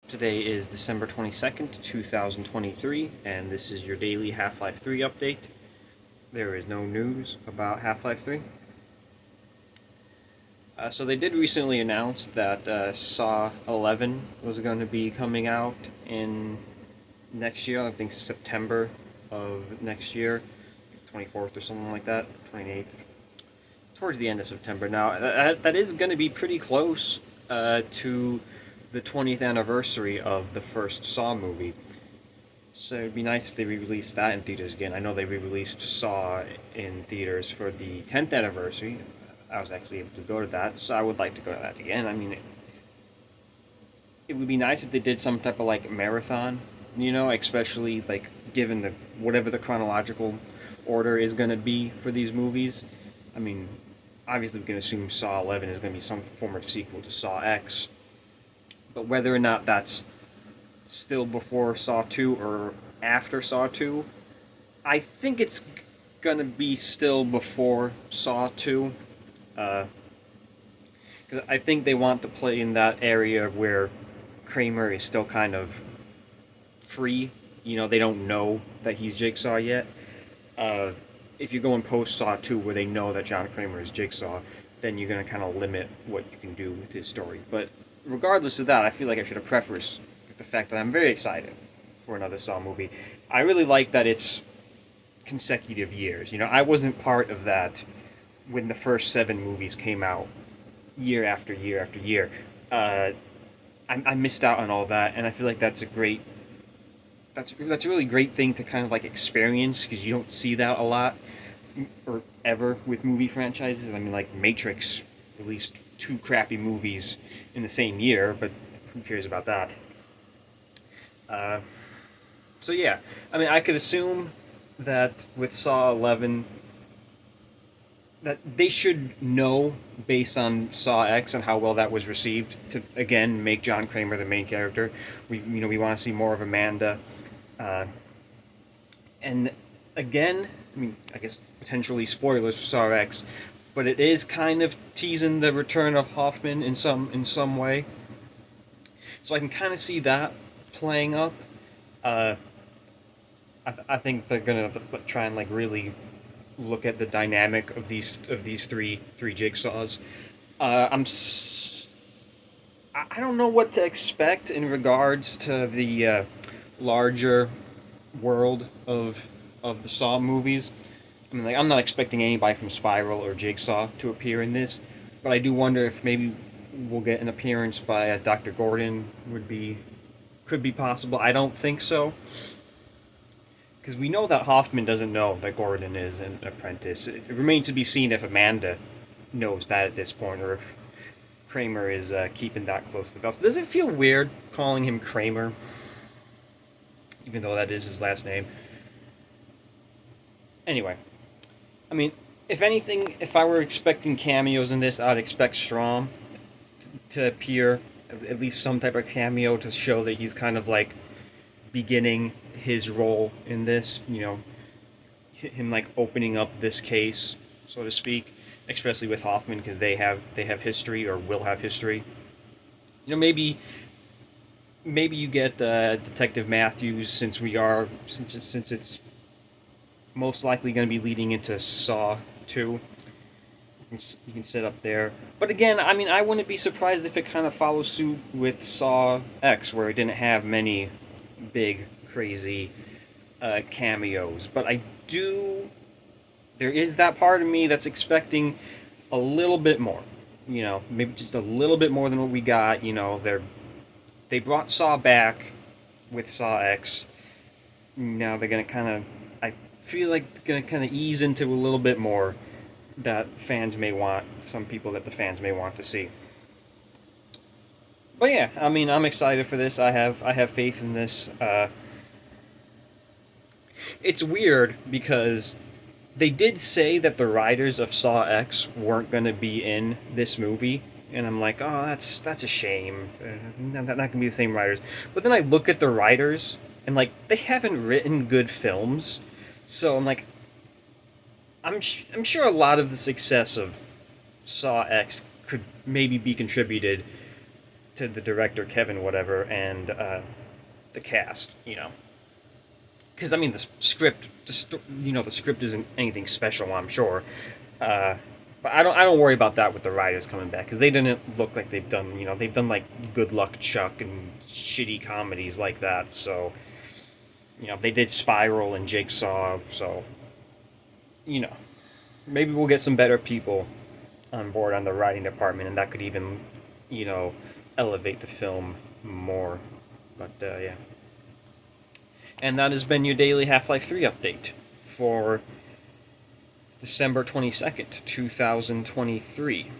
Today is December 22nd, 2023, and this is your daily Half-Life 3 update. There is no news about Half-Life 3. So they did recently announce that Saw 11 was going to be coming out in next year, I think September of next year, 24th or something like that, 28th, towards the end of September. Now, that is going to be pretty close to the 20th anniversary of the first Saw movie. So it'd be nice if they re-released that in theaters again. I know they re-released Saw in theaters for the 10th anniversary. I was actually able to go to that, so I would like to go to that again. I mean, it would be nice if they did some type of like marathon, especially like given the whatever the chronological order is going to be for these movies. I mean, obviously we can assume Saw 11 is going to be some form of sequel to Saw X, but whether or not that's still before Saw 2 or after Saw 2, I think it's gonna be still before Saw 2. Because I think they want to play in that area where Kramer is still kind of free. They don't know that he's Jigsaw yet. If you go in post Saw 2 where they know that John Kramer is Jigsaw, then you're going to kind of limit what you can do with his story. But regardless of that, I feel like I should have prefaced the fact that I'm very excited for another Saw movie. I really like that it's consecutive years. I wasn't part of that when the first 7 movies came out year after year after year. I missed out on all that, and I feel like that's a great that's a really great thing to kind of like experience because you don't see that a lot or ever with movie franchises. I mean, like Matrix released 2 crappy movies in the same year, but who cares about that? Uh, so yeah, I mean, I could assume that with Saw 11, that they should know based on Saw X and how well that was received to again make John Kramer the main character. We want to see more of Amanda, uh, and again, I mean, I guess potentially spoilers for Saw X, but it is kind of teasing the return of Hoffman in some way. So I can kind of see that playing up. Uh, I think they're gonna try and like really look at the dynamic of these three jigsaws. I'm I don't know what to expect in regards to the larger world of the Saw movies. I mean, like I'm not expecting anybody from Spiral or Jigsaw to appear in this, but I do wonder if maybe we'll get an appearance by Dr. Gordon. Could be possible. I don't think so, because we know that Hoffman doesn't know that Gordon is an apprentice. It remains to be seen if Amanda knows that at this point, or if Kramer is keeping that close to the belt. Does it feel weird calling him Kramer, even though that is his last name? Anyway, I mean, if anything, if I were expecting cameos in this, I'd expect Strom to appear, at least some type of cameo to show that he's kind of like beginning his role in this. Him like opening up this case, so to speak, especially with Hoffman because they have history or will have history. Maybe you get Detective Matthews since it's most likely going to be leading into Saw 2. You can sit up there. But again, I mean, I wouldn't be surprised if it kind of follows suit with Saw X, where it didn't have many big, crazy cameos. But I do. There is that part of me that's expecting a little bit more. Maybe just a little bit more than what we got. They brought Saw back with Saw X. Now they're gonna kind of. I feel like they're gonna kind of ease into a little bit more that fans may want. Some people that the fans may want to see. But yeah, I mean, I'm excited for this. I have faith in this. It's weird because they did say that the writers of Saw X weren't going to be in this movie, and I'm like, oh, that's a shame. Not going to be the same writers. But then I look at the writers, and like they haven't written good films, so I'm like, I'm sure a lot of the success of Saw X could maybe be contributed to the director Kevin whatever and the cast, because I mean the script, the script isn't anything special, I'm sure. But I don't worry about that with the writers coming back because they didn't look like they've done like Good Luck Chuck and shitty comedies like that. So they did Spiral and Jigsaw. So you know maybe we'll get some better people on board on the writing department, and that could even you know elevate the film more. But yeah, and that has been your daily Half-Life 3 update for December 22nd, 2023.